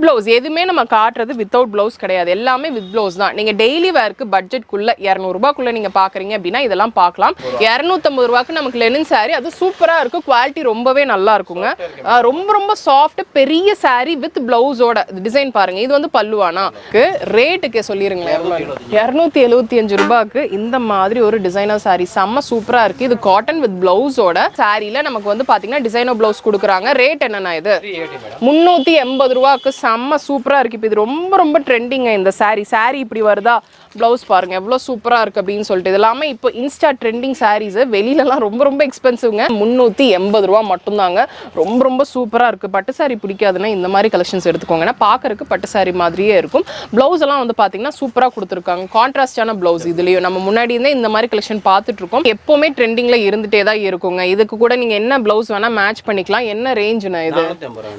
Blouse எதுவுமே நம்ம காட்டுறது வித்தவுட் ப்ளவுஸ் கிடையாது, எல்லாமே வித் ப்ளவுஸ் தான். நீங்கள் டெய்லி வேர்க்கு பட்ஜெட்குள்ளே 200 ரூபாய்க்குள்ளே நீங்கள் பார்க்குறீங்க அப்படின்னா இதெல்லாம் பார்க்கலாம். 250 ரூபாய்க்கு நமக்கு லெனின் சாரீ, அது சூப்பராக இருக்கும், குவாலிட்டி ரொம்பவே நல்லா இருக்குங்க. ரொம்ப ரொம்ப சாஃப்ட் பெரிய சாரீ வித் ப்ளவுஸோட டிசைன் பாருங்க. இது வந்து பல்லுவானா ரேட்டுக்கு சொல்லிருங்களேன். 275 ரூபாய்க்கு இந்த மாதிரி ஒரு டிசைனர் சாரீ செம்ம சூப்பராக இருக்குது. இது காட்டன் வித் ப்ளவுஸோட சாரீல நமக்கு வந்து பார்த்தீங்கன்னா டிசைனர் ப்ளவுஸ் கொடுக்குறாங்க. ரேட் என்னன்னா இது 380 ரூபாய்க்கு செம்ம சூப்பராக இருக்குது. இப்போ இது ரொம்ப ரொம்ப ட்ரெண்டிங்க இந்த சாரீ இப்படி வருதா, ப்ளவுஸ் பாருங்க எவ்வளோ சூப்பராக இருக்குது அப்படின்னு சொல்லிட்டு. இது எல்லாமே இப்போ இன்ஸ்டா ட்ரெண்டிங் சாரீஸ், வெளியிலலாம் ரொம்ப ரொம்ப எக்ஸ்பென்சிவ்ங்க. 380 ரூபா மட்டும்தாங்க. ரொம்ப ரொம்ப சூப்பராக இருக்குது. பட்டு சாரீ பிடிக்காதுன்னா இந்த மாதிரி கலெக்ஷன்ஸ் எடுத்துக்கோங்க. ஏன்னா பார்க்கறதுக்கு பட்டு சாரீ மாதிரியே இருக்கும். ப்ளவுஸ் எல்லாம் வந்து பார்த்தீங்கன்னா சூப்பராக கொடுத்துருக்காங்க, கான்ட்ராஸ்டான ப்ளவுஸ். இதுலேயும் நம்ம முன்னாடி இருந்தே இந்த மாதிரி கலெக்ஷன் பார்த்துட்டு இருக்கோம். எப்போவுமே ட்ரெண்டிங்கில் இருந்துகிட்டே தான் இருக்குங்க. இதுக்கு கூட நீங்கள் என்ன ப்ளவுஸ் வேணால் மேட்ச் பண்ணிக்கலாம். என்ன ரேஞ்சுண்ணா இது?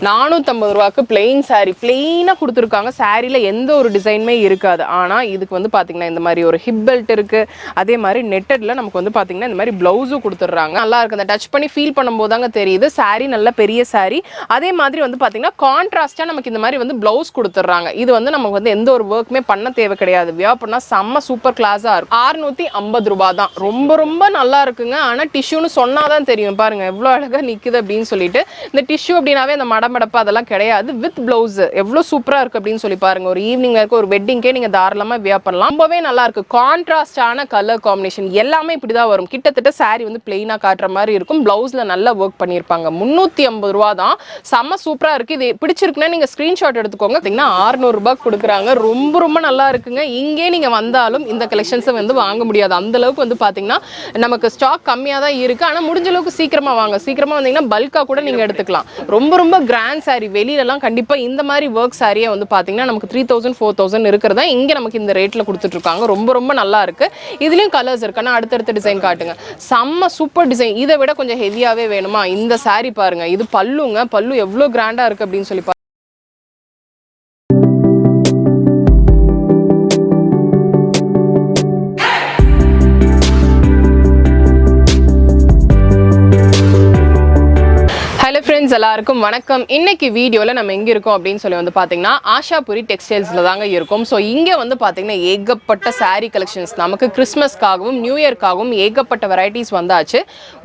450 ரூபாய்க்கு பிளெயின் சாரீ, பிளெயினாக கொடுத்துருக்காங்க. சாரீல எந்த ஒரு டிசைனுமே இருக்காது. ஆனால் இதுக்கு வந்து பார்த்தீங்கன்னா இந்த மாதிரி ஒரு ஹிப் பெல்ட் இருக்கு. அதே மாதிரி நெட்டட்ல நமக்கு வந்து பார்த்தீங்கன்னா இந்த மாதிரி பிளவுஸும் கொடுத்துட்றாங்க. நல்லா இருக்கு. அந்த டச் பண்ணி ஃபீல் பண்ணும்போது தாங்க தெரியுது சாரீ நல்ல பெரிய சாரீ. அதே மாதிரி வந்து பார்த்தீங்கன்னா கான்ட்ராஸ்டா நமக்கு இந்த மாதிரி வந்து பிளவுஸ் கொடுத்துட்றாங்க. இது வந்து நமக்கு வந்து எந்த ஒரு ஒர்க்குமே பண்ண தேவை கிடையாது. வியர் பண்ணா செம்ம சூப்பர் கிளாஸா இருக்கும். 650 ரூபாய் தான். ரொம்ப ரொம்ப நல்லா இருக்குங்க. ஆனால் டிஷ்யூன்னு சொன்னாதான் தெரியும். பாருங்க எவ்வளோ அழகா நிக்குது அப்படின்னு சொல்லிட்டு. இந்த டிஷ்யூ அப்படின்னாவே அந்த மடமடப்பா அதெல்லாம் கிடையாது. வித் பிளவுஸ் எவ்வளோ சூப்பரா இருக்கு அப்படின்னு சொல்லி பாருங்க. ஒரு ஈவினிங் இருக்க ஒரு வெட்டிங்கே நீங்க தாராளமா வியர் பண்ணலாம். ரொம்பவே நல்லா இருக்கு. கான்ட்ராஸ்டான கலர் காம்பினேஷன் எல்லாமே இப்படிதான் வரும். கிட்டத்தட்ட சாரி வந்து பிளெயினா காட்டுற மாதிரி இருக்கும். பிளவுஸ்ல நல்லா ஒர்க் பண்ணிருப்பாங்க. 350 ரூபா தான். செம்ம சூப்பரா இருக்கு. இது பிடிச்சிருக்குன்னா நீங்க ஸ்கிரீன்ஷாட் எடுத்துக்கோங்க. 600 ரூபாய் கொடுக்குறாங்க. ரொம்ப ரொம்ப நல்லா இருக்குங்க. இங்கே நீங்க வந்தாலும் இந்த கலெக்ஷன்ஸை வந்து வாங்க முடியாது. அந்த அளவுக்கு வந்து பாத்தீங்கன்னா நமக்கு ஸ்டாக் கம்மியா தான் இருக்கு. ஆனா முடிஞ்ச அளவுக்கு சீக்கிரமா வாங்க. சீக்கிரமா வந்தீங்கன்னா பல்கா கூட நீங்க எடுத்துக்கலாம். ரொம்ப ரொம்ப கிராண்ட் சாரி. வெளியிலலாம் கண்டிப்பா இந்த மாதிரி ஒர்க் சாரியை வந்து பாத்தீங்கன்னா நமக்கு 3000 4000 இருக்கிறதா இங்க நமக்கு இந்த ரேட்ல கொடுத்துட்டு இருக்காங்க. ரொம்ப ரொம்ப நல்லா இருக்கு. இதுலயும் கலர்ஸ் இருக்கு. ஆனா அடுத்தடுத்த டிசைன் காட்டுங்க. செம்ம சூப்பர் டிசைன். இதை விட கொஞ்சம் ஹெவியாவே வேணுமா? இந்த சாரி பாருங்க. இது பல்லுங்க. பல்லு எவ்வளவு கிராண்டா இருக்கு அப்படின்னு சொல்லி எல்லாருக்கும் வணக்கம். இன்னைக்கு வீடியோல நம்ம எங்க இருக்கோம் அப்படின்னு சொல்லி வந்து பாத்தீங்கன்னா ஆஷாபுரி டெக்ஸ்டைல்ஸ்ல தாங்க இருக்கும். ஸோ இங்க வந்து பாத்தீங்கன்னா ஏகப்பட்ட சாரீ கலெக்ஷன்ஸ் நமக்கு கிறிஸ்மஸ்க்காகவும் நியூ இயர்க்காகவும் ஏகப்பட்ட வெரைட்டிஸ் வந்தாச்சு.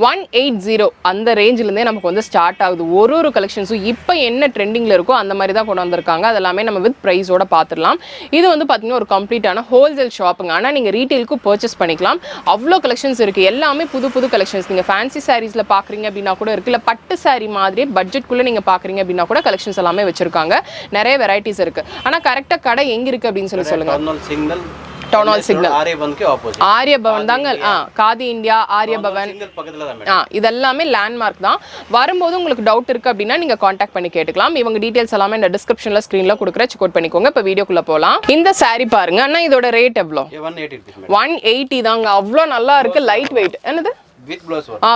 180 அந்த ரேஞ்சில இருந்தே நமக்கு வந்து ஸ்டார்ட் ஆகுது. ஒரு கலெக்ஷன்ஸும் இப்போ என்ன ட்ரெண்டிங்ல இருக்கோ அந்த மாதிரி தான் கொண்டு வந்திருக்காங்க. அதெல்லாமே நம்ம வித் பிரைஸோட பார்த்துடலாம். இது வந்து பாத்தீங்கன்னா ஒரு கம்ப்ளீட்டான ஹோல்சேல் ஷாப்புங்க. ஆனா நீங்க ரீட்டெயிலுக்கு பர்ச்சேஸ் பண்ணிக்கலாம். அவ்வளோ கலெக்ஷன்ஸ் இருக்கு. எல்லாமே புது புது கலெக்ஷன்ஸ். நீங்க ஃபேன்சி சாரீஸ்ல பாக்குறீங்க அப்படின்னா கூட இருக்கு. இல்ல பட்டு சாரி மாதிரி பட்ஜெட்குள்ள நீங்க பாக்குறீங்க அப்படின்னா கூட கலெக்ஷன்ஸ் எல்லாமே வச்சிருக்காங்க. நிறைய வெரைட்டிஸ் இருக்கு. ஆனா கரெக்டா கடை எங்க இருக்கு அப்படின்னு சொல்லி சொல்லுங்க. டவுன் ஹால் சிக்னல் ஆரிய பவன் தாங்க. காதி இந்தியா ஆரிய பவன் இதெல்லாமே லேண்ட்மார்க் தான். வரும்போது உங்களுக்கு டவுட் இருக்கு அப்படின்னா நீங்க கான்டாக்ட் பண்ணி கேட்டுக்கலாம். இவங்க டீடைல்ஸ் எல்லாமே இந்த டிஸ்கிரிப்ஷன்ல ஸ்கிரீன்ல கொடுக்குற செக் அவுட் பண்ணிக்கோங்க. இப்போ வீடியோக்குள்ள போலாம். இந்த சாரி பாருங்க. அண்ணா இதோட ரேட் எவ்வளோ? 180 தாங்க. அவ்வளோ நல்லா இருக்கு. Light weight. என்னது?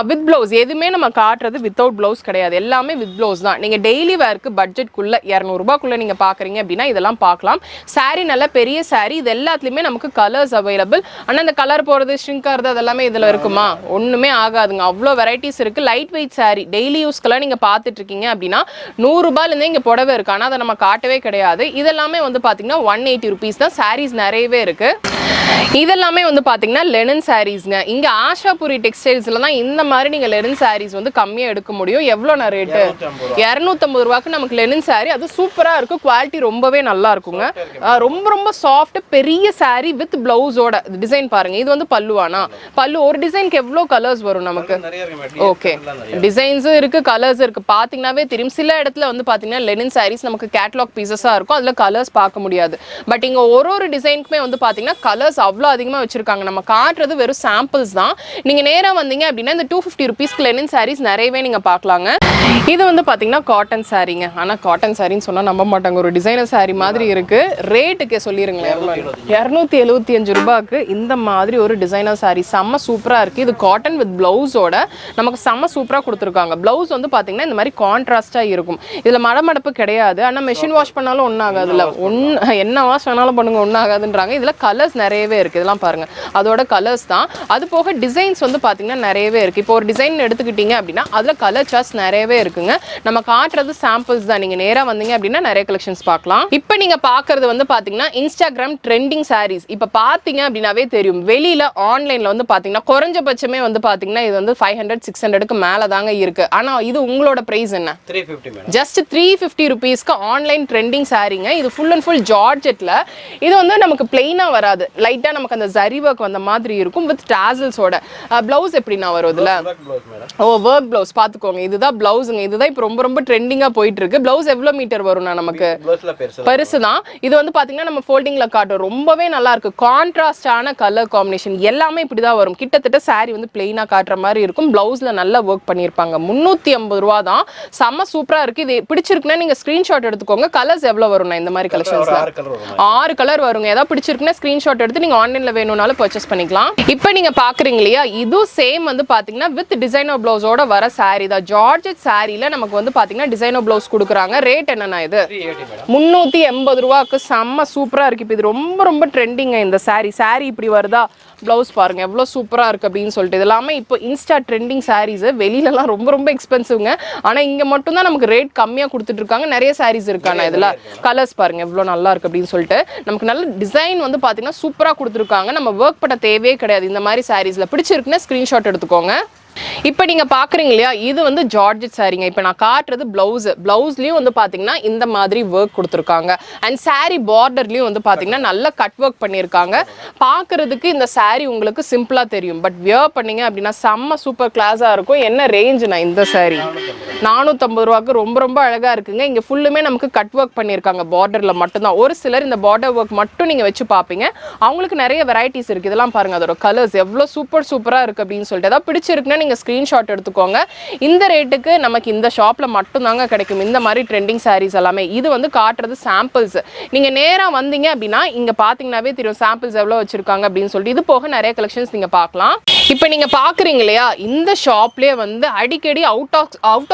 வித் பிளவுஸ் எதுவுமே நம்ம காட்டுறது வித்தவுட் பிளவுஸ் கிடையாது, எல்லாமே வித் பிளவுஸ் தான். நீங்க டெய்லி வேர்க்கு பட்ஜெட்குள்ள 200 ரூபாய்க்குள்ள நீங்க பாக்குறீங்க அப்படின்னா இதெல்லாம் பார்க்கலாம். சாரி நல்ல பெரிய சாரி. இது எல்லாத்துலயுமே நமக்கு கலர்ஸ் அவைலபிள். ஆனா இந்த கலர் போறது ஷ்ரிங்க் ஆகிறது அதெல்லாமே இதுல இருக்குமா? ஒண்ணுமே ஆகாதுங்க. அவ்வளோ வெரைட்டிஸ் இருக்கு. லைட் வெயிட் சாரி டெய்லி யூஸ்க்கெல்லாம் நீங்க பாத்துட்டு இருக்கீங்க அப்படின்னா 100 ரூபாயில இருந்தே இங்க புடவை இருக்கு. ஆனா அதை நம்ம காட்டவே கிடையாது. இதெல்லாமே வந்து பாத்தீங்கன்னா 180 ருபீஸ் தான். சாரீஸ் நிறையவே இருக்கு. இதெல்லாமே வந்து பாத்தீங்கன்னா லெனின் சாரீஸ்ங்க. இங்க ஆஷாபுரி டெக்ஸ்டைல்ஸ்ல தான் இந்த மாதிரி நீங்க லெனின் சாரீஸ் வந்து கம்மியா எடுக்க முடியும். எவ்வளவு ரேட்டு? 250 ரூபாய்க்கு நமக்கு லெனின் சாரி. அது சூப்பரா இருக்கு. குவாலிட்டி ரொம்பவே நல்லா இருக்குங்க. ரொம்ப ரொம்ப சாஃப்ட் பெரிய சாரி வித் பிளவுஸோட டிசைன் பாருங்க. இது வந்து பல்லுவானா? பல்லு ஒரு டிசைனுக்கு எவ்வளவு கலர்ஸ் வரும் நமக்கு? ஓகே, டிசைன்ஸும் இருக்கு, கலர்ஸ் இருக்கு. பாத்தீங்கன்னாவே தெரியும். சில இடத்துல வந்து பாத்தீங்கன்னா லெனின் சாரீஸ் நமக்கு கேட்டலாக் பீசஸா இருக்கும். அதுல கலர்ஸ் பார்க்க முடியாது. பட் இங்க ஒரு டிசைனுக்குமே வந்து பாத்தீங்கன்னா கலர்ஸ் அவ்வளோ அதிகமாக வச்சிருக்காங்க. நம்ம காட்டுறது வெறும் சாம்பிள்ஸ் தான். நீங்க நேரா வந்தீங்க அப்படின்னா இந்த 250 ருபீஸ்க்கு லெனின் சாரீஸ் நிறையவே நீங்க பார்க்கலாங்க. இது வந்து பாத்தீங்கன்னா காட்டன் சாரீங்க. ஆனா காட்டன் சாரின்னு சொன்னா நம்ப மாட்டாங்க. ஒரு டிசைனர் சாரி மாதிரி இருக்கு. ரேட்டுக்கு சொல்லிருங்களேன். 275 ரூபாய்க்கு இந்த மாதிரி ஒரு டிசைனர் சாரி செம்ம சூப்பரா இருக்கு. இது காட்டன் வித் பிளவுஸோட நமக்கு செம்ம சூப்பரா கொடுத்துருக்காங்க. பிளவுஸ் வந்து பாத்தீங்கன்னா இந்த மாதிரி கான்ட்ராஸ்டா இருக்கும். இதுல மடமடப்பு கிடையாது. ஆனா மெஷின் வாஷ் பண்ணாலும் ஒன்னும் ஆகாதுல்ல. என்ன வாஷ் வேணாலும் பண்ணுங்க ஒன்னும் ஆகாதுன்றாங்க. இதுல கலர்ஸ் நிறைய நிறையவே இருக்குது. இதெல்லாம் பாருங்கள், அதோட கலர்ஸ் தான். அது போக டிசைன்ஸ் வந்து பார்த்தீங்கன்னா நிறையவே இருக்குது. இப்போ ஒரு டிசைன் எடுத்துக்கிட்டிங்க அப்படின்னா அதில் கலர் சார்ட்ஸ் நிறையவே இருக்குங்க. நம்ம காட்டுறது சாம்பிள்ஸ் தான். நீங்கள் நேராக வந்தீங்க அப்படின்னா நிறைய கலெக்ஷன்ஸ் பார்க்கலாம். இப்போ நீங்கள் பார்க்குறது வந்து பார்த்தீங்கன்னா இன்ஸ்டாகிராம் ட்ரெண்டிங் சாரீஸ். இப்போ பார்த்தீங்க அப்படின்னாவே தெரியும், வெளியில் ஆன்லைனில் வந்து பார்த்தீங்கன்னா குறைஞ்சபட்சமே வந்து பார்த்தீங்கன்னா இது வந்து 500-600க்கு மேலே தாங்க இருக்குது. ஆனால் இது உங்களோட ப்ரைஸ் என்ன? 350. ஜஸ்ட் 350 ருபீஸ்க்கு ஆன்லைன் ட்ரெண்டிங் சாரீங்க. இது ஃபுல் அண்ட் ஃபுல் ஜார்ஜெட்டில். இது வந்து நமக்கு பிளெயினாக வராது, லைட்டாக நமக்கு அந்த ஜரி ஒர்க் வந்த மாதிரி இருக்கும் வித் டாசல்ஸோட. ப்ளவுஸ் எப்படின்னா வரும் இதில்? ஓ, ஒர்க் ப்ளவுஸ் பார்த்துக்கோங்க. இதுதான் ப்ளவுஸுங்க. இதுதான் இப்போ ரொம்ப ரொம்ப ட்ரெண்டிங்காக போயிட்டு இருக்கு. ப்ளவுஸ் எவ்வளோ மீட்டர் வரும்னா நமக்கு? பெருசு தான். இது வந்து பார்த்தீங்கன்னா நம்ம ஃபோல்டிங்கில் காட்டும். ரொம்பவே நல்லா இருக்கு. கான்ட்ராஸ்டான கலர் காம்பினேஷன் எல்லாமே இப்படி தான் வரும். கிட்டத்தட்ட சாரி வந்து பிளெயினாக காட்டுற மாதிரி இருக்கும். ப்ளவுஸில் நல்லா ஒர்க் பண்ணியிருப்பாங்க. 350 ரூபா தான். செம்ம சூப்பராக இருக்குது. இது பிடிச்சிருக்குன்னா நீங்கள் ஸ்க்ரீன்ஷாட் எடுத்துக்கோங்க. கலர்ஸ் எவ்வளோ வரும்னா இந்த மாதிரி கலெக்ஷன்ஸில் 6 கலர் வருங்க. ஏதாவது பிடிச்சிருக்குன்னா ஸ்க்ரீன்ஷாட் எடுத்து நீங்கள் ஆன்லைனில் வேணும்னாலும் பர்ச்சேஸ் பண்ணிக்கலாம். இப்போ நீங்கள் பார்க்குறீங்க இல்லையா, இது சேம் வந்து பார்த்தீங்கன்னா வித் டிசைனர் ப்ளவுஸோட வர சாரி தான். ஜார்ஜெட் சாரியில் நமக்கு வந்து பார்த்தீங்கன்னா டிசைனர் ப்ளவுஸ் கொடுக்குறாங்க. ரேட் என்னன்னா இது 380 ரூபாய்க்கு செம்ம சூப்பராக இருக்குது. இப்போ இது ரொம்ப ரொம்ப ட்ரெண்டிங்க இந்த சாரி. சாரி இப்படி வருதா, ப்ளவுஸ் பாருங்க எவ்வளோ சூப்பராக இருக்குது அப்படின்னு சொல்லிட்டு. இது எல்லாமே இப்போ இன்ஸ்டா ட்ரெண்டிங் சாரீஸ். வெளியிலலாம் ரொம்ப ரொம்ப எக்ஸ்பென்சிவ்ங்க. ஆனால் இங்கே மட்டும்தான் நமக்கு ரேட் கம்மியாக கொடுத்துட்டு இருக்காங்க. நிறைய சாரீஸ் இருக்காங்க. இதில் கலர்ஸ் பாருங்க எவ்வளோ நல்லா இருக்கு அப்படின்னு சொல்லிட்டு. நமக்கு நல்ல டிசைன் வந்து பார்த்தீங்கன்னா சூப்பராக கொடுத்துருக்காங்க. நம்ம ஒர்க் பண்ண தேவையே கிடையாது. இந்த மாதிரி சாரீஸில் பிடிச்சிருக்குன்னா ஸ்க்ரீன்ஷாட் எடுத்துக்கோங்க. இப்போ நீங்கள் பார்க்குறீங்க இல்லையா, இது வந்து ஜார்ஜெட் சாரீங்க. இப்போ நான் காட்டுறது ப்ளவுஸ்லேயும் வந்து பார்த்தீங்கன்னா இந்த மாதிரி ஒர்க் கொடுத்துருக்காங்க. அண்ட் சாரீ பார்டர்லேயும் வந்து பார்த்தீங்கன்னா நல்ல கட் ஒர்க் பண்ணியிருக்காங்க. பார்க்குறதுக்கு இந்த சாரீ உங்களுக்கு சிம்பிளாக தெரியும், பட் வியர் பண்ணீங்க அப்படின்னா செம்ம சூப்பர் கிளாஸாக இருக்கும். என்ன ரேஞ்சுனா இந்த சாரீ 450 ரூபாய்க்கு ரொம்ப ரொம்ப அழகாக இருக்குங்க. இங்கே ஃபுல்லுமே நமக்கு கட் ஒர்க் பண்ணியிருக்காங்க. பார்டரில் மட்டும்தான். ஒரு சிலர் இந்த பார்டர் ஒர்க் மட்டும் நீங்கள் வச்சு பார்ப்பீங்க. அவங்களுக்கு நிறைய வெரைட்டிஸ் இருக்குது. இதெல்லாம் பாருங்கள், அதோட கலர்ஸ் எவ்வளோ சூப்பராக இருக்குது அப்படின்னு சொல்லிட்டு. ஏதாவது பிடிச்சிருக்குன்னா நீங்கள் ஸ்க்ரீன்ஷாட் எடுத்துக்கோங்க. இந்த ரேட்டுக்கு நமக்கு இந்த ஷாப்பில் மட்டும்தாங்க கிடைக்கும் இந்த மாதிரி ட்ரெண்டிங் சாரீஸ் எல்லாமே. இது வந்து காட்டுறது சாம்பிள்ஸ். நீங்கள் நேராக வந்தீங்க அப்படின்னா இங்கே பார்த்தீங்கன்னாவே தெரியும் சாம்பிள்ஸ் எவ்வளோ வச்சுருக்காங்க அப்படின்னு சொல்லிட்டு. இது போக நிறைய கலெக்ஷன்ஸ் நீங்கள் பார்க்கலாம். இப்போ நீங்கள் பார்க்குறீங்க இல்லையா, இந்த ஷாப்லேயே வந்து அடிக்கடி அவுட்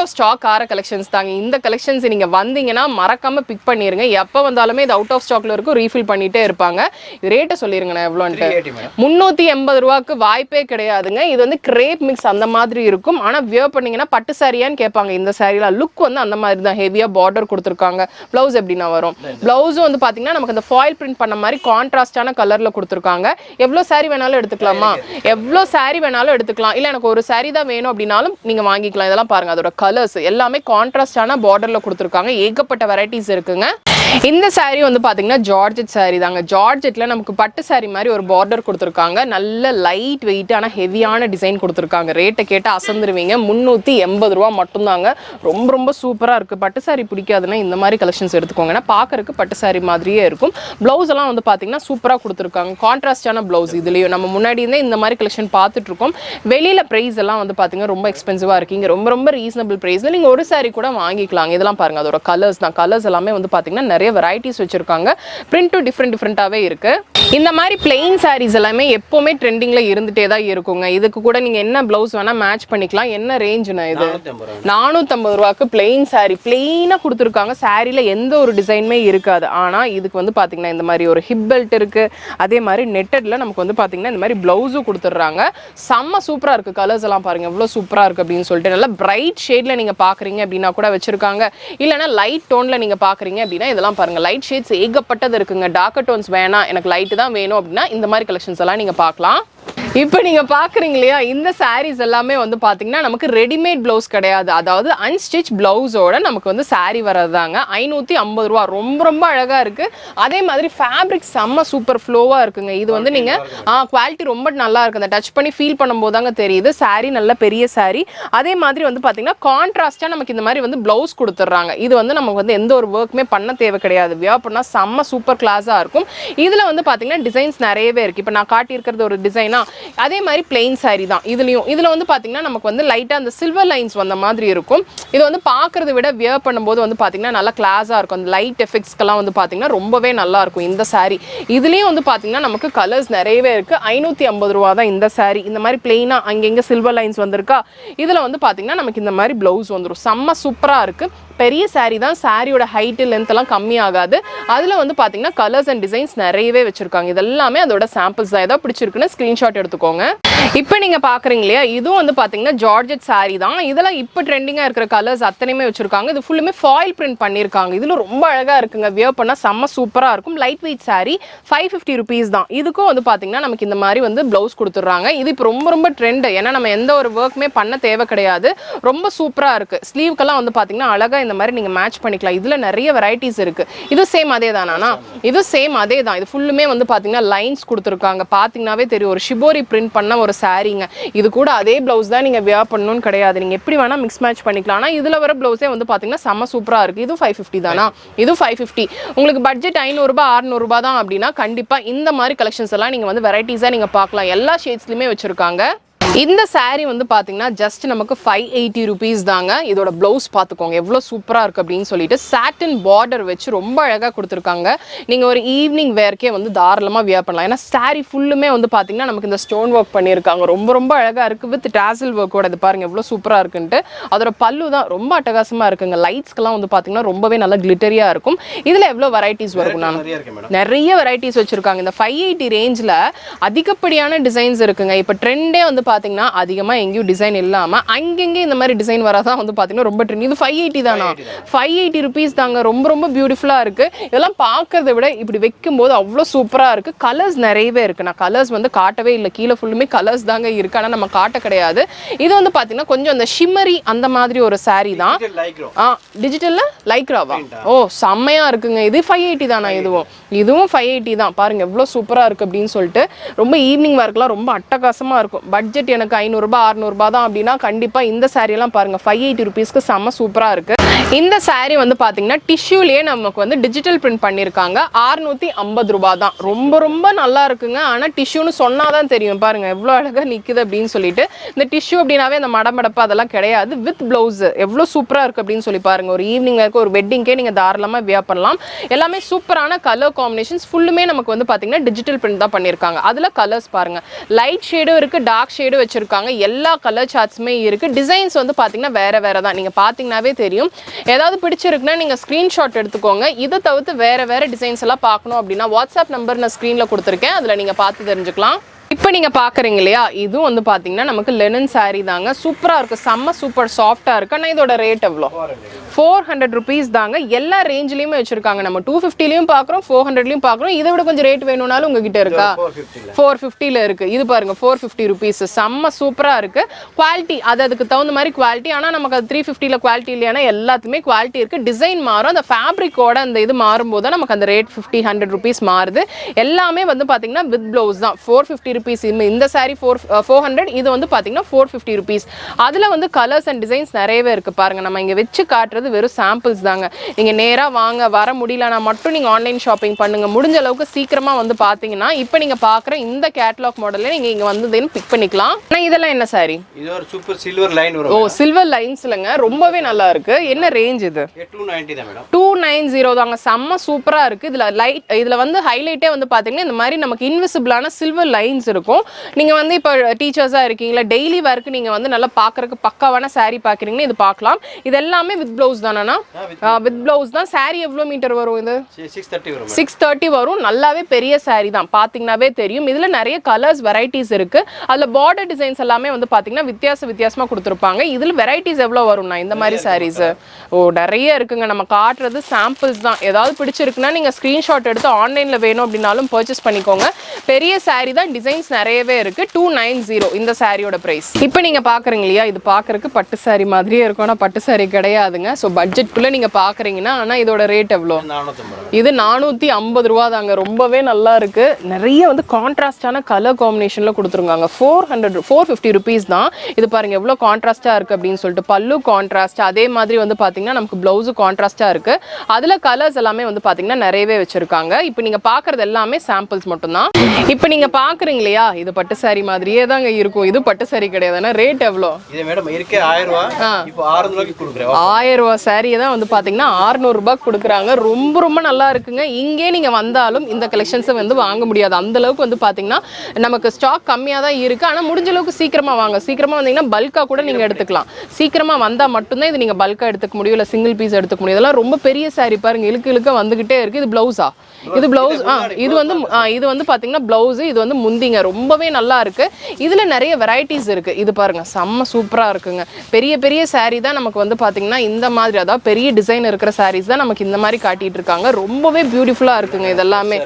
ஆஃப் ஸ்டாக் ஆகிற கலெக்ஷன்ஸ் தாங்க. இந்த கலெக்ஷன்ஸ் நீங்கள் வந்தீங்கன்னா மறக்காமல் பிக் பண்ணிடுங்க. எப்போ வந்தாலுமே இது அவுட் ஆஃப் ஸ்டாக்ல இருக்கும், ரீஃபில் பண்ணிகிட்டே இருப்பாங்க. இது ரேட்டை சொல்லிடுங்க நான் எவ்வளோன்ட்டு. 380 ரூபாய்க்கு வாய்ப்பே கிடையாதுங்க. இது வந்து கிரேப் மிக்ஸ் அந்த மாதிரி இருக்கும். ஆனால் வியர் பண்ணீங்கன்னா பட்டு சாரியான்னு கேட்பாங்க. இந்த சாரியில் லுக் வந்து அந்த மாதிரி தான். ஹெவியாக பார்டர் கொடுத்துருக்காங்க. ப்ளவுஸ் எப்படின்னா வரும்? ப்ளவுஸும் வந்து பார்த்தீங்கன்னா நமக்கு அந்த ஃபாயில் பிரிண்ட் பண்ண மாதிரி கான்ட்ராஸ்டான கலரில் கொடுத்துருக்காங்க. எவ்வளோ சாரி வேணாலும் எடுத்துக்கலாமா? எவ்வளோ சாரி வேணாலும் எடுத்துக்கலாம். இல்லை எனக்கு ஒரு சாரி தான் வேணும் அப்படின்னாலும் நீங்கள் வாங்கிக்கலாம். இதெல்லாம் பாருங்கள், அதோட கலர்ஸ் எல்லாமே கான்ட்ராஸ்டான பார்டரில் கொடுத்துருக்காங்க. ஏகப்பட்ட வெரைட்டிஸ் இருக்குங்க. இந்த சாரீ வந்து பார்த்தீங்கன்னா ஜார்ஜெட் சாரீ தாங்க. ஜார்ஜெட்டில் நமக்கு பட்டு சாரீ மாதிரி ஒரு பார்டர் கொடுத்துருக்காங்க. நல்ல லைட் வெயிட் ஆனால் ஹெவியான டிசைன் கொடுத்துருக்காங்க. ரேட்டை கேட்டால் அசந்துருவீங்க. 380 ரூபா மட்டும்தாங்க. ரொம்ப ரொம்ப சூப்பராக இருக்குது. பட்டு சாரீ பிடிக்காதுன்னா இந்த மாதிரி கலெக்ஷன்ஸ் எடுத்துக்கோங்க. ஏன்னா பார்க்கறதுக்கு பட்டு சாரீ மாதிரியே இருக்கும். ப்ளவுஸ் எல்லாம் வந்து பார்த்தீங்கன்னா சூப்பராக கொடுத்துருக்காங்க. கான்ட்ராஸ்டான ப்ளவுஸ். இதுலேயும் நம்ம முன்னாடி இருந்தே இந்த மாதிரி கலெக்ஷன் பார்த்துட்ருக்கோம். வெளியில் ப்ரைஸ் எல்லாம் வந்து பார்த்தீங்கன்னா ரொம்ப எக்ஸ்பென்சிவாக இருக்குது. இங்கே ரொம்ப ரொம்ப ரீசனபிள் ப்ரைஸில் நீங்கள் ஒரு சாரீ கூட வாங்கிக்கலாங்க. இதெல்லாம் பாருங்கள், அதோட கலர்ஸ் தான். கலர்ஸ் எல்லாமே வந்து பார்த்தீங்கன்னா நிறைய வெரைட்டிஸ் வச்சிருக்காங்க. பிரிண்ட்டும் டிஃப்ரெண்டாவே இருக்கு. இந்த மாதிரி பிளெயின் சாரீஸ் எல்லாமே எப்பவுமே ட்ரெண்டிங்ல இருந்துட்டே தான் இருக்குங்க. இதுக்கு கூட நீங்க என்ன பிளவுஸ் வேணா மேட்ச் பண்ணிக்கலாம். என்ன ரேஞ்சுனா இது 450 ரூபாய்க்கு பிளெயின் சாரி. பிளெயினா கொடுத்துருக்காங்க. சாரியில எந்த ஒரு டிசைனுமே இருக்காது. ஆனா இதுக்கு வந்து பாத்தீங்கன்னா இந்த மாதிரி ஒரு ஹிப் பெல்ட் இருக்கு. அதே மாதிரி நெட்டட்ல நமக்கு வந்து பாத்தீங்கன்னா இந்த மாதிரி பிளவுஸும் கொடுத்துட்றாங்க. செம்ம சூப்பரா இருக்கு. கலர்ஸ் எல்லாம் பாருங்க எவ்வளவு சூப்பரா இருக்கு அப்படின்னு சொல்லிட்டு. நல்லா பிரைட் ஷேட்ல நீங்க பாக்குறீங்க அப்படின்னா கூட வச்சிருக்காங்க. இல்லைன்னா லைட் டோன்ல நீங்க பாக்குறீங்க அப்படின்னா இதெல்லாம் பாருங்க, லைட் ஷேட்ஸ் ஏகப்பட்டது இருக்குங்க. டார்க்கர் டோன்ஸ் வேணாம், எனக்கு லைட் தான் வேணும் அப்படின்னா இந்த மாதிரி கலெக்ஷன்ஸ் எல்லாம் நீங்க பார்க்கலாம். இப்போ நீங்க பாக்குறீங்க இல்லையா, இந்த சாரீஸ் எல்லாமே வந்து பாத்தீங்கன்னா நமக்கு ரெடிமேட் பிளவுஸ் கிடையாது. அதாவது அன்ஸ்டிச் பிளவுஸோட நமக்கு வந்து சாரி வரதாங்க. 550 ரூபா. ரொம்ப ரொம்ப அழகா இருக்கு. அதே மாதிரி ஃபேப்ரிக் செம்ம சூப்பர் ஃப்ளோவா இருக்குங்க. இது வந்து நீங்க குவாலிட்டி ரொம்ப நல்லா இருக்கு. அந்த டச் பண்ணி ஃபீல் பண்ணும்போது தாங்க தெரியுது. சாரி நல்ல பெரிய சாரி. அதே மாதிரி வந்து பாத்தீங்கன்னா கான்ட்ராஸ்டா நமக்கு இந்த மாதிரி வந்து பிளவுஸ் கொடுத்துட்றாங்க. இது வந்து நமக்கு வந்து எந்த ஒரு ஒர்க்குமே பண்ண தேவை கிடையாது. வியர் பண்ணா செம்ம சூப்பர் கிளாஸா இருக்கும். இதுல வந்து பாத்தீங்கன்னா டிசைன்ஸ் நிறையவே இருக்கு. இப்போ நான் காட்டியிருக்கிறது ஒரு டிசைனா, அதே மாதிரி பிளெயின் சாரி தான் இதுலயும். இதுல வந்து பாத்தீங்கன்னா நமக்கு வந்து லைட்டா அந்த சில்வர் லைன்ஸ் வந்த மாதிரி இருக்கும். இது வந்து பாக்குறதை விட வியர் பண்ணும்போது வந்து பாத்தீங்கன்னா நல்லா கிளாஸா இருக்கும். அந்த லைட் எஃபெக்ட்ஸ்க்கெல்லாம் வந்து பாத்தீங்கன்னா ரொம்பவே நல்லா இருக்கும் இந்த சாரி. இதுலயும் வந்து பாத்தீங்கன்னா நமக்கு கலர்ஸ் நிறையவே இருக்கு. 550 ரூபா தான் இந்த சாரி. இந்த மாதிரி பிளெயினா அங்கங்க சில்வர் லைன்ஸ் வந்திருக்கா. இதுல வந்து பாத்தீங்கன்னா நமக்கு இந்த மாதிரி பிளவுஸ் வந்துடும். செம்ம சூப்பரா இருக்கு. பெரிய saree தான், சாரியோட ஹைட் லென்த் எல்லாம் கம்மி ஆகாது. அதுல வந்து பாத்தீங்கன்னா கலர்ஸ் அண்ட் டிசைன்ஸ் நிறையவே வச்சிருக்காங்க. இதெல்லாமே அதோட சாம்பிள்ஸ் தான். ஏதாவது பிடிச்சிருக்குன்னு ஸ்கிரீன்ஷாட் எடுத்துக்கோங்க. இப்போ நீங்க பாக்குறீங்க இல்லையா, இதுவும் வந்து பாத்தீங்கன்னா ஜார்ஜெட் saree தான். இதெல்லாம் இப்போ ட்ரெண்டிங்கா இருக்கிற கலர்ஸ் அத்தனையுமே வச்சிருக்காங்க. இது ஃபுல்லுமே ஃபாயில் பிரிண்ட் பண்ணிருக்காங்க. இதுல ரொம்ப அழகா இருக்குங்க. வியர் பண்ணா செம்ம சூப்பரா இருக்கும். லைட் வெயிட் saree 550 rupees தான். இதுக்கும் வந்து பாத்தீங்கன்னா நமக்கு இந்த மாதிரி வந்து பிளவுஸ் கொடுத்துறாங்க. இது இப்போ ரொம்ப ரொம்ப ட்ரெண்ட். ஏன்னா நம்ம எந்த ஒரு ஒர்க்குமே பண்ண தேவை கிடையாது. ரொம்ப சூப்பரா இருக்கு. ஸ்லீவ்க்கெல்லாம் வந்து பாத்தீங்கன்னா அழகா இந்த மாதிரி நீங்க மேட்ச் பண்ணிக்கலாம். இதுல நிறைய வெரைட்டிஸ் இருக்கு. இது சேம் அதே தானா? இது சேம் அதே தான். இது ஃபுல்லுமே வந்து பாத்தீங்கன்னா லைன்ஸ் கொடுத்துருக்காங்க. பாத்தீங்கன்னாவே தெரியும் ஒரு ஷிபோரி பிரிண்ட் பண்ண ஒரு சாரீங்க. இது கூட அதே பிளவுஸ் தான் நீங்க வியர் பண்ணணும்னு கிடையாது. நீங்க எப்படி வேணா மிக்ஸ் மேட்ச் பண்ணிக்கலாம். ஆனா இதுல வர பிளவுஸே வந்து பாத்தீங்கன்னா செம்ம சூப்பரா இருக்கு. இது 550 தானா? இது 550. உங்களுக்கு பட்ஜெட் 500 ரூபாய் 600 ரூபாய் தான் அப்படின்னா கண்டிப்பா இந்த மாதிரி கலெக்ஷன்ஸ் எல்லாம் நீங்க வந்து வெரைட்டிஸா நீங்க பார்க்கலாம். எல்லா ஷேட்ஸ்லயுமே வச்சிருக்காங்க. இந்த saree வந்து பாத்தீங்கன்னா ஜஸ்ட் நமக்கு 580 rupees தாங்க. இதோட பிளவுஸ் பார்த்துக்கோங்க எவ்வளவு சூப்பரா இருக்கு அப்படின்னு சொல்லிட்டு சாட்டின் பார்டர் வச்சு ரொம்ப அழகா கொடுத்துருக்காங்க. நீங்க ஒரு ஈவினிங் வேர்க்கே வந்து தாராளமா வியர் பண்ணலாம். ஏன்னா saree ஃபுல்லுமே வந்து பாத்தீங்கன்னா நமக்கு இந்த ஸ்டோன் ஒர்க் பண்ணியிருக்காங்க. ரொம்ப ரொம்ப அழகா இருக்கு. வித் டாசல் ஒர்க்கோட இது பாருங்க எவ்வளவு சூப்பரா இருக்குன்ட்டு. அதோட பல்லு தான் ரொம்ப அட்டகாசமா இருக்குங்க. லைட்ஸ்க்கெல்லாம் வந்து பாத்தீங்கன்னா ரொம்பவே நல்ல கிளிட்டரியா இருக்கும். இதுல எவ்வளவு வெரைட்டிஸ் வரும்? நிறைய வெரைட்டிஸ் வச்சிருக்காங்க. இந்த 580 ரேஞ்ச்ல அதிகப்படியான டிசைன்ஸ் இருக்குங்க. இப்ப ட்ரெண்டே வந்து பாத்தீங்கன்னா அதிகமா எங்கேயும் டிசைன் இல்லாம அங்கங்க இந்த மாதிரி டிசைன் வரதான் வந்து பாத்தீங்கன்னா ரொம்ப ட்ரெண்ட். இது 580 தானா? 580 rupees தாங்க. ரொம்ப ரொம்ப பியூட்டிஃபுல்லா இருக்கு. இதெல்லாம் பார்க்கறத விட இப்படி வைக்கும்போது அவ்வளவு சூப்பரா இருக்கு. கலர்ஸ் நிறையவே இருக்கு. நான் கலர்ஸ் வந்து காட்டவே இல்லை. கீழே ஃபுல்லுமே கலர்ஸ் தாங்க இருக்கு. ஆனா நம்ம காட்ட கிடையாது. இது வந்து பாத்தீங்கன்னா கொஞ்சம் அந்த ஷிம்மரி அந்த மாதிரி ஒரு saree தான். டிஜிட்டல்ல லைக்ராவா? ஓ செம்மையா இருக்குங்க. இது 580 தானா? இதுவும் 580 தான். பாருங்க எவ்வளவு சூப்பரா இருக்கு அப்படின்னு சொல்லிட்டு. ரொம்ப ஈவினிங் ஒர்க்லாம் ரொம்ப அட்டகாசமா இருக்கும். பட்ஜெட் எனக்கு 500 ரூபாய் 600 ரூபாய் தான் அப்படின்னா கண்டிப்பா இந்த saree எல்லாம் பாருங்க 580 rupeesக்கு செம்ம சூப்பரா இருக்கு. இந்த saree வந்து பாத்தீங்கன்னா டிஷ்யூலயே நமக்கு வந்து டிஜிட்டல் பிரிண்ட் பண்ணிருக்காங்க. 650 ரூபாய் தான். ரொம்ப ரொம்ப நல்லா இருக்குங்க. ஆனா டிஷ்யூன்னு சொன்னாதான் தெரியும். பாருங்க எவ்வளவு அழகா நிக்குது அப்படின்னு சொல்லிட்டு. இந்த டிஷ்யூ அப்படின்னாவே அந்த மடமடப்பு அதெல்லாம் கிடையாது. வித் பிளவுஸ் எவ்வளவு சூப்பரா இருக்கு அப்படின்னு சொல்லி பாருங்க. ஒரு ஈவினிங் வரைக்கும் ஒரு வெட்டிங்கே நீங்க தாராளமா வியர் பண்ணலாம். எல்லாமே சூப்பரான கலர் காம்பினேஷன்ஸ். ஃபுல்லுமே நமக்கு வந்து பாத்தீங்கன்னா டிஜிட்டல் பிரிண்ட் தான் பண்ணிருக்காங்க. அதுல கலர்ஸ் பாருங்க. லைட் ஷேடும் இருக்கு, டார்க் ஷேடு வச்சிருக்காங்க. எல்லா கலர் சார்ட்ஸுமே இருக்கு. டிசைன்ஸ் வந்து பாத்தீங்கன்னா வேற வேற தான். நீங்க பாத்தீங்கன்னாவே தெரியும். ஏதாவது பிடிச்சிருக்குன்னா நீங்க ஸ்கிரீன்ஷாட் எடுத்துக்கோங்க. இதை தவிர்த்து வேற வேற டிசைன்ஸ் எல்லாம் பார்க்கணும் அப்படின்னா வாட்ஸ்அப் நம்பர் நான் ஸ்கிரீன்ல கொடுத்துருக்கேன். அதுல நீங்க பார்த்து தெரிஞ்சுக்கலாம். இப்போ நீங்க பாக்குறீங்க இல்லையா, இதுவும் வந்து பாத்தீங்கன்னா நமக்கு லெனன் saree தாங்க. சூப்பரா இருக்கு. செம்ம சூப்பர் சாஃப்டா இருக்கு. ஆனா இதோட ரேட் எவ்வளோ? 400 rupees தாங்க. எல்லா ரேஞ்ச்லயுமே வச்சிருக்காங்க. நம்ம 250லயும் பாக்குறோம், 400லயும் பாக்குறோம். இதை விட கொஞ்சம் ரேட் வேணும்னாலும் உங்ககிட்ட இருக்கா? 450ல இருக்கு. இது பாருங்க 450 rupees. செம்ம சூப்பரா இருக்கு. குவாலிட்டி அதுக்கு தகுந்த மாதிரி குவாலிட்டி. ஆனா நமக்கு அது 350ல குவாலிட்டி இல்லையானா எல்லாத்துமே குவாலிட்டி இருக்கு. டிசைன் மாறும். அந்த ஃபேப்ரிக்கோட அந்த இது மாறும்போது தான் நமக்கு அந்த ரேட் 50-100 rupees மாறுது. எல்லாமே வந்து பாத்தீங்கன்னா வித் பிளவுஸ் தான். 450 rupees. இந்த saree 400. இது வந்து பாத்தீங்கன்னா 450 rupees. அதுல வந்து கலர்ஸ் அண்ட் டிசைன்ஸ் நிறையவே இருக்கு. பாருங்க நம்ம இங்க வச்சு காட்டுறது வெறும் சாம்பிள்ஸ் தாங்க. நீங்க நேரா வாங்க வர முடியலனா மட்டும் நீங்க ஆன்லைன் ஷாப்பிங் பண்ணுங்க. முடிஞ்ச அளவுக்கு சீக்கிரமா வந்து பாத்தீங்கன்னா இப்போ நீங்க பாக்குற இந்த கேட்டலாக் மாடல்ல நீங்க இங்க வந்து தென் பிக் பண்ணிக்கலாம். ஆனா இதெல்லாம் என்ன saree? இது ஒரு சூப்பர் சில்வர் லைன் வரும். ஓ சில்வர் லைன்ஸ்லங்க. ரொம்பவே நல்லா இருக்கு. என்ன ரேஞ்ச் இது? 290 தான் மேடம். 290 தாங்க. செம்ம சூப்பரா இருக்கு. இதுல வந்து ஹைலைட்டே வந்து பாத்தீங்கன்னா இந்த மாதிரி நமக்கு இன்விசிபிளான சில்வர் லைன்ஸ் இருக்கும். நீங்க வந்து இப்போ டீச்சர்ஸா இருக்கீங்களா, டெய்லி ஒர்க் நீங்க வந்து நல்லா பாக்குறதுக்கு பக்காவான saree பாக்குறீங்கன்னா இது பார்க்கலாம். இது எல்லாமே வித் பிளவுஸ் தானா? வித் பிளவுஸ் தான். saree எவ்வளவு மீட்டர் வரும்? இது 630 வரும். 630 வரும். நல்லாவே பெரிய saree தான். பாத்தீங்கன்னாவே தெரியும். இதுல நிறைய கலர்ஸ் வெரைட்டிஸ் இருக்கு. அதுல பார்டர் டிசைன்ஸ் எல்லாமே வந்து பாத்தீங்கன்னா வித்தியாசமா கொடுத்துருப்பாங்க. இதுல வெரைட்டிஸ் எவ்வளவு வரும்னா இந்த மாதிரி sarees? ஓ நிறைய இருக்குங்க. நம்ம காட்டுறது சாம்பிள்ஸ் தான். ஏதாவது பிடிச்சிருக்குன்னா நீங்க ஸ்கிரீன்ஷாட் எடுத்து ஆன்லைன்ல வேணும் அப்படின்னாலும் பர்ச்சேஸ் பண்ணிக்கோங்க. பெரிய saree தான். டிசைன்ஸ் நிறையவே இருக்கு. 290 இந்த சாரியோட பிரைஸ். இப்போ நீங்க பாக்குறீங்க இல்லையா, இது பாக்குறதுக்கு பட்டு saree மாதிரியே இருக்கும். ஆனா பட்டு saree கிடையாதுங்க. ஸோ பட்ஜெட்குள்ள நீங்க பாக்குறீங்கன்னா ஆனா இதோட ரேட் எவ்வளோ? இது 450 ரூபா தாங்க. ரொம்பவே நல்லா இருக்கு. நிறைய வந்து கான்ட்ராஸ்டான கலர் காம்பினேஷன்ல கொடுத்துருக்காங்க. 450 rupees தான். இது பாருங்க எவ்வளவு கான்ட்ராஸ்டா இருக்கு அப்படின்னு சொல்லிட்டு. பல்லு கான்ட்ராஸ்ட், அதே மாதிரி வந்து பாத்தீங்கன்னா நமக்கு பிளவுஸ் கான்ட்ராஸ்டா இருக்கு. அதுல கலர்ஸ் எல்லாமே வந்து பாத்தீங்கன்னா நிறையவே வச்சிருக்காங்க. இப்போ நீங்க பாக்குறது எல்லாமே சாம்பிள்ஸ் மட்டும் தான். இப்போ நீங்க பாக்குறீங்க இல்லையா, இது பட்டு saree மாதிரியே தாங்க இருக்கும். இது பட்டு saree கிடையாதுன்னா ரேட் எவ்வளோ? இது மேடம் இருக்கே 1000 ரூபாய். இப்போ 600 ரூபாய்க்கு கொடுக்குறேன். 1000 ரூபாய் ரூபா சாரியை தான் வந்து பார்த்தீங்கன்னா 600 ரூபாய்க்கு கொடுக்குறாங்க. ரொம்ப ரொம்ப நல்லா இருக்குங்க. இங்கே நீங்கள் வந்தாலும் இந்த கலெக்ஷன்ஸை வந்து வாங்க முடியாது. அந்த அளவுக்கு வந்து பார்த்தீங்கன்னா நமக்கு ஸ்டாக் கம்மியாக தான் இருக்குது. ஆனால் முடிஞ்ச அளவுக்கு சீக்கிரமாக வாங்க. சீக்கிரமாக வந்தீங்கன்னா பல்காக கூட நீங்கள் எடுத்துக்கலாம். சீக்கிரமாக வந்தால் மட்டும்தான் இது நீங்கள் பல்காக எடுத்துக்க முடியும், இல்லை சிங்கிள் பீஸ் எடுத்துக்க முடியும். இதெல்லாம் ரொம்ப பெரிய சாரி பாருங்க, இழுக்க இழுக்க வந்துகிட்டே இருக்குது. இது ப்ளவுஸா? இது ப்ளவுஸ். இது வந்து பார்த்தீங்கன்னா ப்ளவுஸு, இது வந்து முந்திங்க. ரொம்பவே நல்லா இருக்கு. இதில் நிறைய வெரைட்டிஸ் இருக்கு. இது பாருங்க, செம்ம சூப்பராக இருக்குங்க. பெரிய பெரிய சாரீ தான் நமக்கு வந்து பார்த்தீங்கன்னா இந்த மாதிரி, அதாவது பெரிய டிசைன் இருக்கிற சாரீஸ் தான் நமக்கு இந்த மாதிரி காட்டிட்டு இருக்காங்க. ரொம்பவே பியூட்டிஃபுல்லாக இருக்குங்க. இதெல்லாமே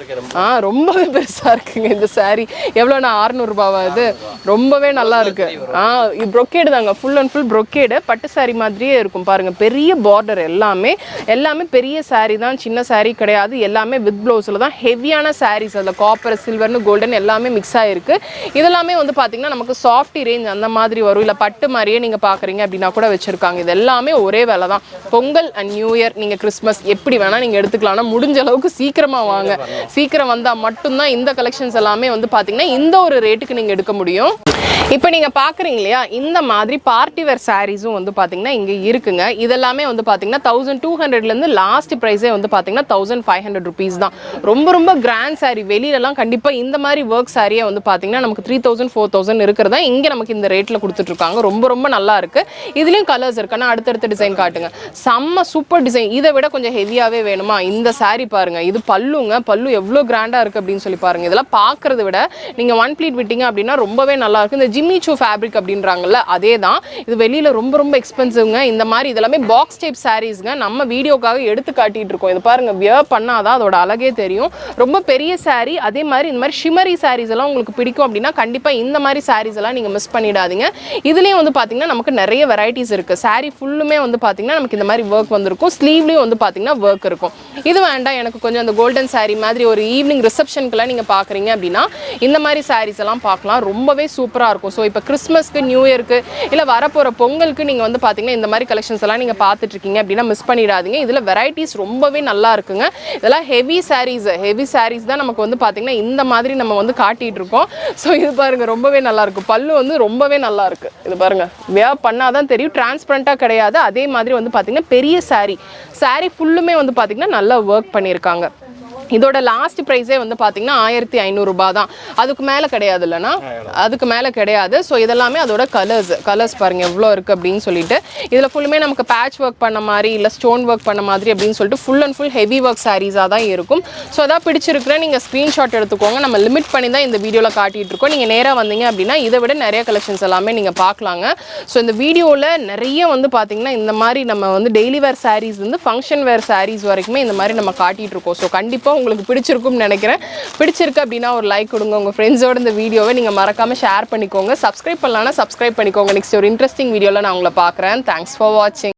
ரொம்பவே பெருசாக இருக்குங்க. இந்த சாரீ எவ்வளோண்ணா? 600 ரூபாவா? இது ரொம்பவே நல்லா இருக்கு. இது ப்ரொக்கேடு தாங்க, ஃபுல் அண்ட் ஃபுல் ப்ரொக்கேடு. பட்டு சாரீ மாதிரியே இருக்கும் பாருங்க. பெரிய பார்டர், எல்லாமே பெரிய சாரீ தான், சின்ன சாரீ கிடையாது. எல்லாமே வித் ப்ளவுஸில் தான். ஹெவியான சாரீஸ், அதில் காப்பர், சில்வர்னு, கோல்டன் எல்லாமே மிக்ஸ் ஆகிருக்கு. இதெல்லாமே வந்து பார்த்தீங்கன்னா நமக்கு சாஃப்டி ரேஞ்ச் அந்த மாதிரி வரும். இல்லை பட்டு மாதிரியே நீங்கள் பார்க்குறீங்க அப்படின்னா கூட வச்சுருக்காங்க. இது எல்லாமே ஒரே விலை தான். பொங்கல் அண்ட் நியூ இயர், நீங்கள் கிறிஸ்மஸ் எப்படி வேணால் நீங்கள் எடுத்துக்கலாம். ஆனால் முடிஞ்ச அளவுக்கு சீக்கிரமாக வாங்க. சீக்கிரம் வந்தால் மட்டும்தான் இந்த கலெக்ஷன்ஸ் எல்லாமே வந்து பார்த்தீங்கன்னா இந்த ஒரு ரேட்டுக்கு நீங்கள் எடுக்க முடியும். இப்போ நீங்கள் பார்க்குறீங்க இல்லையா, இந்த மாதிரி பார்ட்டி வேர் சாரீஸும் வந்து பார்த்தீங்கன்னா இங்கே இருக்குங்க. இதெல்லாமே வந்து பார்த்தீங்கன்னா 1200லேருந்து லாஸ்ட் ப்ரைஸே வந்து பார்த்தீங்கன்னா 1500 ருபீஸ் தான். ரொம்ப ரொம்ப கிராண்ட் சாரீ. வெளியிலலாம் கண்டிப்பாக இந்த மாதிரி ஒர்க் சாரியை வந்து பார்த்தீங்கன்னா நமக்கு 3000 4000 இருக்கிறதா இங்கே நமக்கு இந்த ரேட்டில் கொடுத்துட்ருக்காங்க. ரொம்ப ரொம்ப நல்லா இருக்குது. இதுலேயும் கலர்ஸ் இருக்கு. ஆனால் அடுத்தடுத்த டிசைன் காட்டுங்க. செம்ம சூப்பர் டிசைன். இதை விட கொஞ்சம் ஹெவியாகவே வேணுமா? இந்த சாரீ பாருங்க, இது பல்லுங்க. பல்லு எவ்வளோ கிராண்டாக இருக்குது அப்படின்னு சொல்லி பாருங்க. இதெல்லாம் பார்க்குறத விட நீங்கள் ஒன் ப்ளீட் விட்டீங்க அப்படின்னா ரொம்பவே நல்லா இருக்குது. இந்த ஜிம்மி சூ ஃபேப்ரிக் அப்படின்றாங்கல்ல, அதே தான். இது வெளியில் ரொம்ப ரொம்ப எக்ஸ்பென்சிவ்ங்க. இந்த மாதிரி இதெல்லாமே பாக்ஸ் டைப் சாரீஸ்ங்க. நம்ம வீடியோக்காக எடுத்து காட்டிட்டு இருக்கோம். இது பாருங்க, வியர் பண்ணாதான் அதோட அழகே தெரியும். ரொம்ப பெரிய சாரீ. அதே மாதிரி இந்த மாதிரி ஷிமரி சாரீஸ் எல்லாம் உங்களுக்கு பிடிக்கும் அப்படின்னா கண்டிப்பாக இந்த மாதிரி சாரீஸ் எல்லாம் நீங்கள் மிஸ் பண்ணிடாதீங்க. இதுலேயும் வந்து பார்த்தீங்கன்னா நமக்கு நிறைய வெரைட்டிஸ் இருக்குது. சாரீ ஃபுல்லுமே வந்து பார்த்தீங்கன்னா நமக்கு இந்த மாதிரி ஒர்க் வந்திருக்கும். ஸ்லீவ்லேயும் வந்து பார்த்தீங்கன்னா ஒர்க் இருக்கும். இது வேண்டாம், எனக்கு கொஞ்சம் அந்த கோல்டன் சாரீ மாதிரி ஒரு ஈவினிங் ரிசப்ஷனுக்குலாம் நீங்கள் பார்க்குறீங்க அப்படின்னா இந்த மாதிரி சாரீஸ் எல்லாம் பார்க்கலாம். ரொம்பவே சூப்பராக இருக்கும். ஸோ இப்போ கிறிஸ்மஸ்க்கு, நியூ இயருக்கு, இல்லை வரப்போகிற பொங்கலுக்கு நீங்கள் வந்து பார்த்தீங்கன்னா இந்த மாதிரி கலெக்ஷன்ஸ் எல்லாம் நீங்கள் பார்த்துட்டு இருக்கீங்க அப்படின்னா மிஸ் பண்ணிடாதீங்க. இதில் வெரைட்டிஸ் ரொம்பவே நல்லா இருக்குங்க. இதெல்லாம் ஹெவி சாரீஸ் தான் நமக்கு வந்து பார்த்தீங்கன்னா இந்த மாதிரி நம்ம வந்து காட்டிட்டு இருக்கோம். ஸோ இது பாருங்க, ரொம்பவே நல்லா இருக்கும். பல்லு வந்து ரொம்பவே நல்லா இருக்கு. இது பாருங்க, வேர் பண்ணாதான் தெரியும், டிரான்ஸ்பரண்டாக கிடையாது. அதே மாதிரி வந்து பார்த்தீங்கன்னா பெரிய சாரீ ஃபுல்லுமே வந்து பார்த்தீங்கன்னா நல்லா ஒர்க் பண்ணியிருக்காங்க. இதோட லாஸ்ட் ப்ரைஸே வந்து பார்த்தீங்கன்னா 1500 ரூபாய் தான். அதுக்கு மேலே கிடையாது இல்லைனா? அதுக்கு மேலே கிடையாது. ஸோ இதெல்லாமே அதோட கலர்ஸ் பாருங்கள் எவ்வளோ இருக்குது அப்படின்னு சொல்லிட்டு. இதில் ஃபுல்லுமே நமக்கு பேட்ச் ஒர்க் பண்ண மாதிரி, இல்லை ஸ்டோன் ஒர்க் பண்ண மாதிரி அப்படின்னு சொல்லிட்டு full and full heavy work சாரீஸாக தான் இருக்கும். ஸோ அதான் பிடிச்சிருக்கிற நீங்கள் ஸ்க்ரீன்ஷாட் எடுத்துக்கோங்க. நம்ம லிமிட் பண்ணி தான் இந்த வீடியோவில் காட்டிகிட்டு இருக்கோம். நீங்கள் நேராக வந்தீங்க அப்படின்னா இதை விட நிறைய கலெக்ஷன்ஸ் எல்லாமே நீங்கள் பார்க்கலாங்க. ஸோ இந்த வீடியோவில் நிறைய வந்து பார்த்தீங்கன்னா இந்த மாதிரி நம்ம வந்து டெய்லி வேர் சாரீஸ் வந்து ஃபங்க்ஷன் வேர் சாரீஸ் வரைக்குமே இந்த மாதிரி நம்ம காட்டிகிட்டு இருக்கோம். ஸோ கண்டிப்பாக உங்களுக்கு பிடிச்சிருக்கும்னு நினைக்கிறேன். பிடிச்சிருக்கு அப்படின்னா ஒரு லைக் கொடுங்க. உங்கள் ஃப்ரெண்ட்ஸோட இந்த வீடியோவை நீங்கள் மறக்காமல் ஷேர் பண்ணிக்கோங்க. சப்ஸ்கிரைப் பண்ணலான்னா சப்ஸ்கிரைப் பண்ணிக்கோங்க. நெக்ஸ்ட் ஒரு இன்ட்ரெஸ்டிங் வீடியோவில் நான் உங்களை பார்க்குறேன். தேங்க்ஸ் ஃபார் வாட்சிங்.